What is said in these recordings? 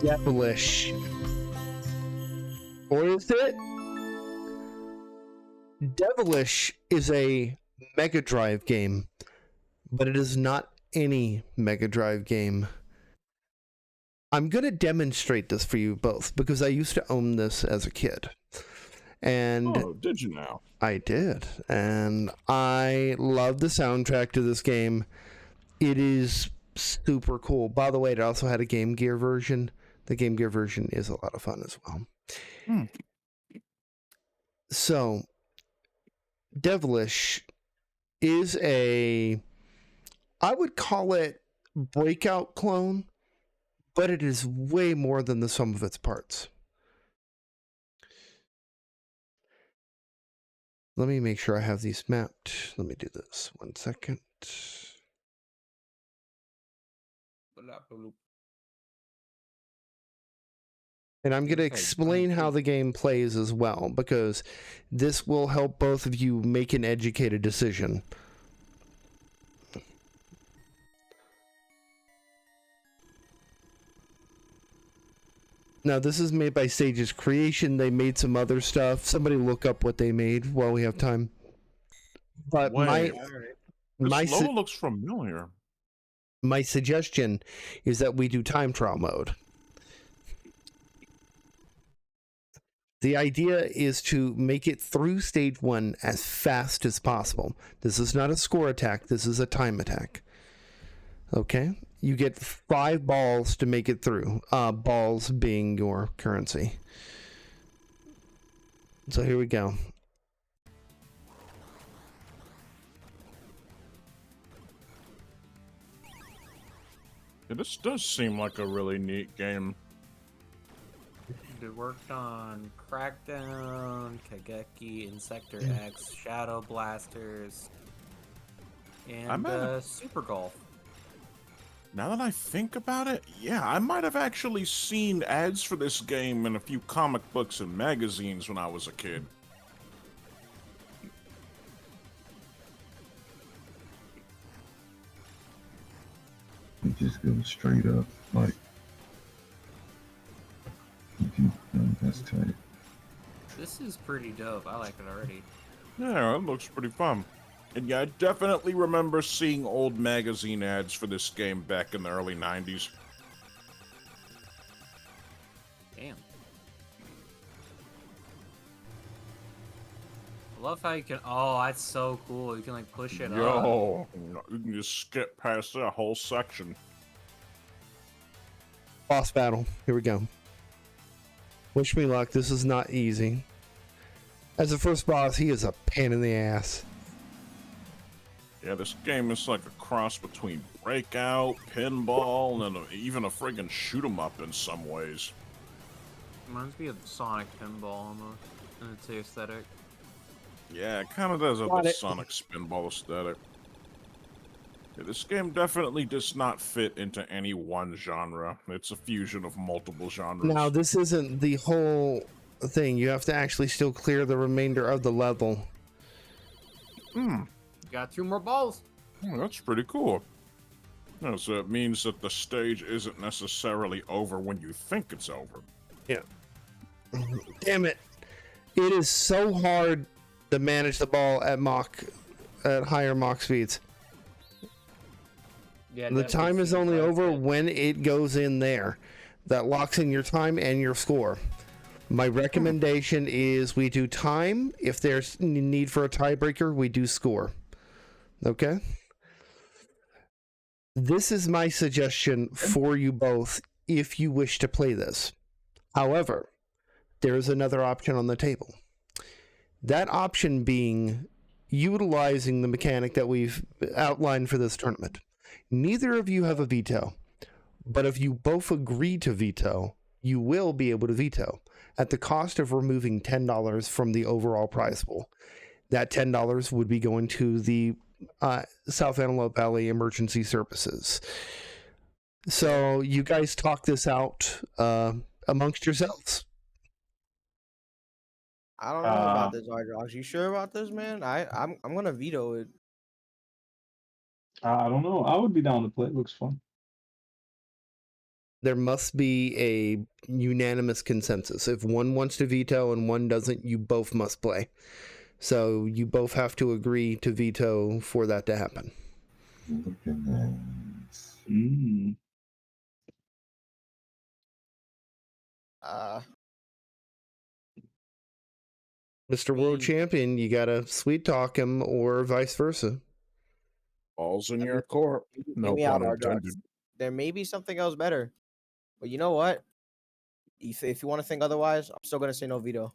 Devilish. Or is it? Devilish is a Mega Drive game, but it is not any Mega Drive game. I'm going to demonstrate this for you both because I used to own this as a kid. And oh, did you now? I did. And I love the soundtrack to this game. It is super cool. By the way, it also had a Game Gear version. The Game Gear version is a lot of fun as well. So, Devilish is I would call it Breakout clone, but it is way more than the sum of its parts. Let me make sure I have these mapped. Let me do this. 1 second. And I'm going to explain how the game plays as well, because this will help both of you make an educated decision. Now, this is made by Sage's Creation. They made some other stuff. Somebody look up what they made while we have time. But this logo looks familiar. My suggestion is that we do time trial mode. The idea is to make it through stage 1 as fast as possible. This is not a score attack. This is a time attack. Okay? You get 5 balls to make it through. Balls being your currency. So here we go. Yeah, this does seem like a really neat game. They worked on Crackdown, Kageki, Insector X, Shadow Blasters, and Super Golf. Now that I think about it, yeah, I might have actually seen ads for this game in a few comic books and magazines when I was a kid. You just go straight up, like, that's tight. This is pretty dope. I like it already. Yeah, it looks pretty fun. And yeah, I definitely remember seeing old magazine ads for this game back in the early 90s. Damn. I love how you can... Oh, that's so cool. You can, like, push it up. Yo, you can just skip past that whole section. Boss battle. Here we go. Wish me luck. This is not easy. As the first boss, he is a pain in the ass. Yeah, this game is like a cross between Breakout, Pinball, and even a friggin' shoot-'em-up in some ways. Reminds me of Sonic Pinball almost, in its aesthetic. Yeah, it kind of does have the Sonic Spinball aesthetic. Yeah, this game definitely does not fit into any one genre. It's a fusion of multiple genres. Now, this isn't the whole thing. You have to actually still clear the remainder of the level. Got 2 more balls. Oh, that's pretty cool. Yeah, so it means that the stage isn't necessarily over when you think it's over. Yeah. Damn it. It is so hard to manage the ball at higher Mach speeds. Yeah, the time is only over when it goes in there. That locks in your time and your score. My recommendation is we do time. If there's need for a tiebreaker, we do score. Okay? This is my suggestion for you both if you wish to play this. However, there is another option on the table. That option being utilizing the mechanic that we've outlined for this tournament. Neither of you have a veto, but if you both agree to veto, you will be able to veto at the cost of removing $10 from the overall prize pool. That $10 would be going to the South Antelope Valley Emergency Services. So you guys talk this out amongst yourselves. I don't know about this, Ardrox. You sure about this, man? I'm gonna veto it. I don't know. I would be down to play. It looks fun. There must be a unanimous consensus. If one wants to veto and one doesn't, you both must play. So you both have to agree to veto for that to happen. Look at that. Mr. World Champion, you gotta sweet talk him or vice versa. Balls in your court. No me out, pun Ardrox. intended. There may be something else better, but you know what? If you want to think otherwise, I'm still gonna say no veto.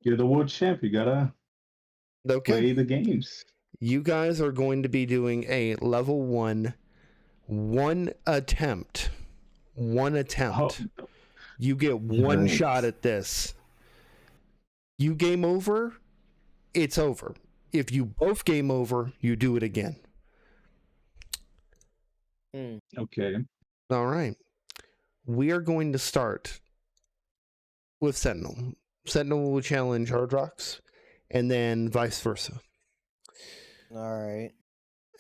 You're the world champ. You gotta Okay. play the games. You guys are going to be doing a level 1 attempt. One attempt. Oh, You get one Nice. shot at this. You game over, it's over. If you both game over, you do it again. okay. All right. We are going to start with Setinel. Setinel will challenge Ardrox, and then vice versa. All right.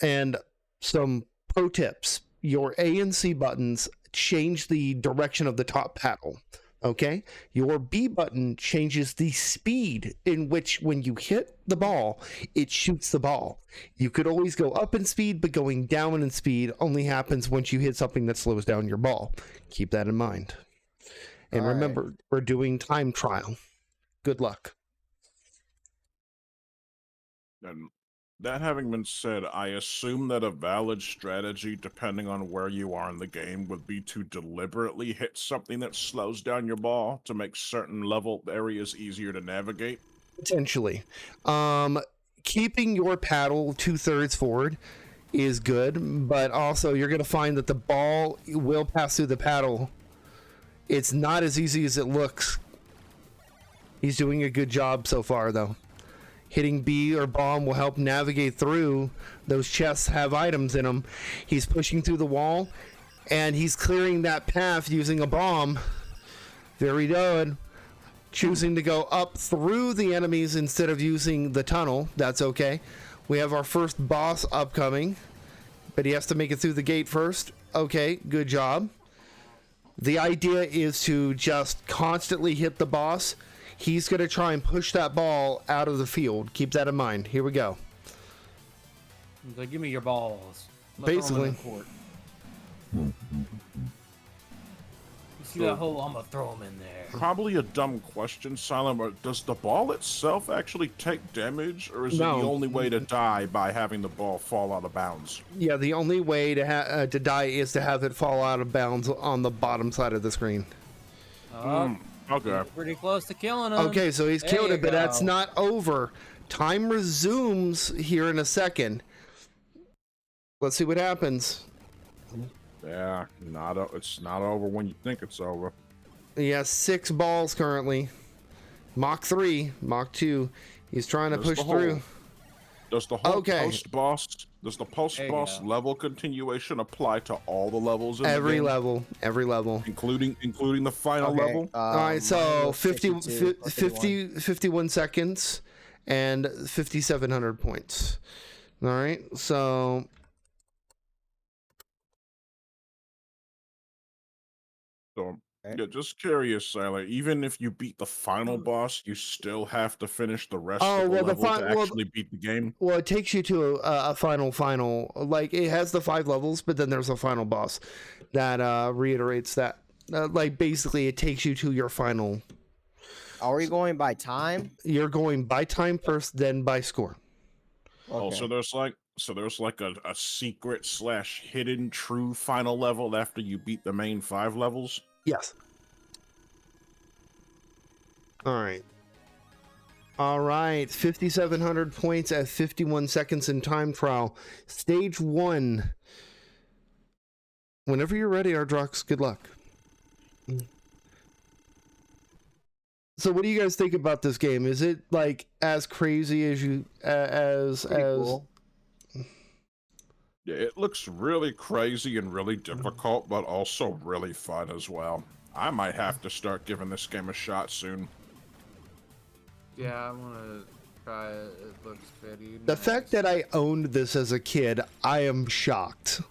And some pro tips. Your A and C buttons change the direction of the top paddle. Okay? Your B button changes the speed in which when you hit the ball, it shoots the ball. You could always go up in speed, but going down in speed only happens once you hit something that slows down your ball. Keep that in mind. And All right. remember, we're doing time trial. Good luck. And that having been said, I assume that a valid strategy, depending on where you are in the game, would be to deliberately hit something that slows down your ball to make certain level areas easier to navigate. Potentially. Keeping your paddle 2/3 forward is good, but also you're going to find that the ball will pass through the paddle. It's not as easy as it looks. He's doing a good job so far, though. Hitting B or bomb will help navigate through. Those chests have items in them. He's pushing through the wall, and he's clearing that path using a bomb. Very good. Choosing to go up through the enemies instead of using the tunnel. That's okay. We have our first boss upcoming, but he has to make it through the gate first. Okay, good job. The idea is to just constantly hit the boss. He's going to try and push that ball out of the field. Keep that in mind. Here we go. He's like, give me your balls. I'm gonna throw 'em in the court. You see that hole? I'm gonna throw him in there. Probably a dumb question, Silent, but does the ball itself actually take damage, or is it the No. only way to die by having the ball fall out of bounds? Yeah, the only way to die is to have it fall out of bounds on the bottom side of the screen. Okay. Pretty close to killing him. Okay, so he's There killed you it, but that's go. not over. Time resumes here in a second. Let's see what happens. Yeah, it's not over when you think it's over. He has 6 balls currently. Mach 3, Mach 2. He's trying to There's push the hole. through. Does the whole Okay. post-boss, does the post-boss go. level continuation apply to all the levels in the Every game? level, Including the final Okay. level? All right, so mine was 50, 52 plus 51. 51 seconds and 5,700 points. All right, so So, Okay. yeah, just curious, Silent. Even if you beat the final boss, you still have to finish the rest Oh, of the well, the level to well, actually beat the game. well, it takes you to a final. Like it has the 5 levels, but then there's a final boss that reiterates that. Like basically, it takes you to your final. Are we going by time? You're going by time first, then by score. Oh, Okay. so there's like a secret / hidden true final level after you beat the main 5 levels? Yes. All right. 5,700 points at 51 seconds in time trial. Stage 1. Whenever you're ready, Ardrox, good luck. So, what do you guys think about this game? Is it like as crazy as you as Pretty cool. Yeah, it looks really crazy and really difficult, but also really fun as well. I might have to start giving this game a shot soon. Yeah, I want to try it. It looks pretty The nice. fact that I owned this as a kid, I am shocked.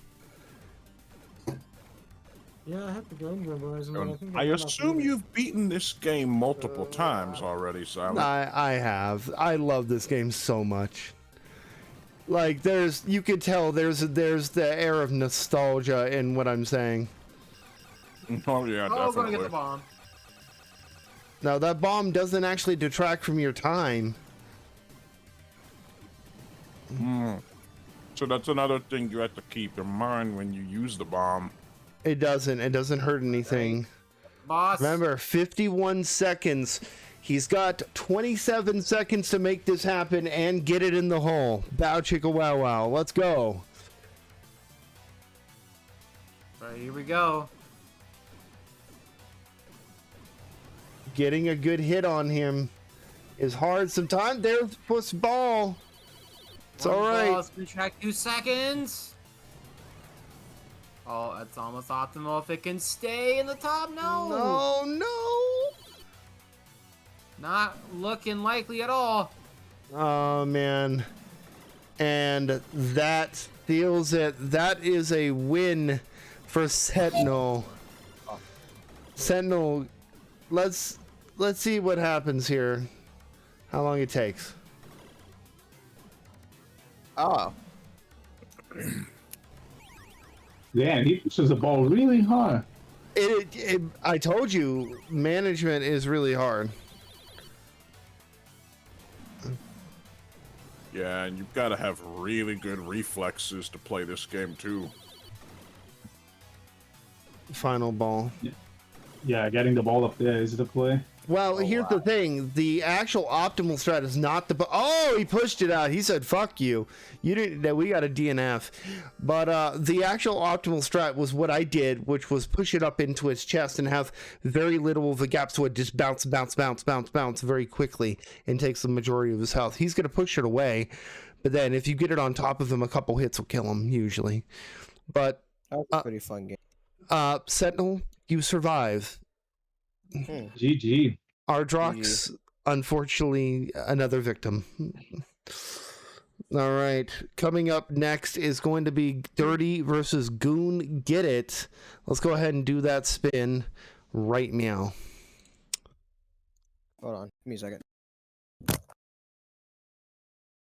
Yeah, I have the game Randomizer, but I think I I'm not assume beating it. you've beaten this game multiple times already, Silent. I have. I love this game so much. Like you could tell there's the air of nostalgia in what I'm saying. Oh yeah, Oh, gonna definitely. get the bomb. Now that bomb doesn't actually detract from your time. So that's another thing you have to keep in mind when you use the bomb. It doesn't hurt anything. Boss. Remember, 51 seconds. He's got 27 seconds to make this happen and get it in the hole. Bow chicka wow wow. Let's go. Right, here we go. Getting a good hit on him is hard sometimes. There's Puss Ball. It's all right. Ball, spin track 2 seconds. Oh, that's almost optimal. If it can stay in the top, no. No. Not looking likely at all. Oh, man. And that steals it. That is a win for Setinel. Setinel, let's see what happens here. How long it takes. Oh. Damn, he pushes the ball really hard. I told you, management is really hard. Yeah, and you've got to have really good reflexes to play this game too. Final ball. Yeah, getting the ball up there is the play. Well, here's the thing. The actual optimal strat is not the... Oh, he pushed it out. He said, fuck you. You didn't... We got a DNF. But the actual optimal strat was what I did, which was push it up into his chest and have very little of a gap so it just bounce very quickly and takes the majority of his health. He's going to push it away. But then if you get it on top of him, a couple hits will kill him, usually. But... That was a pretty fun game. Sentinel, you survive. GG. Ardrox, unfortunately, another victim. All right. Coming up next is going to be Dirty versus Goon. Get it. Let's go ahead and do that spin right now. Hold on. Give me a second.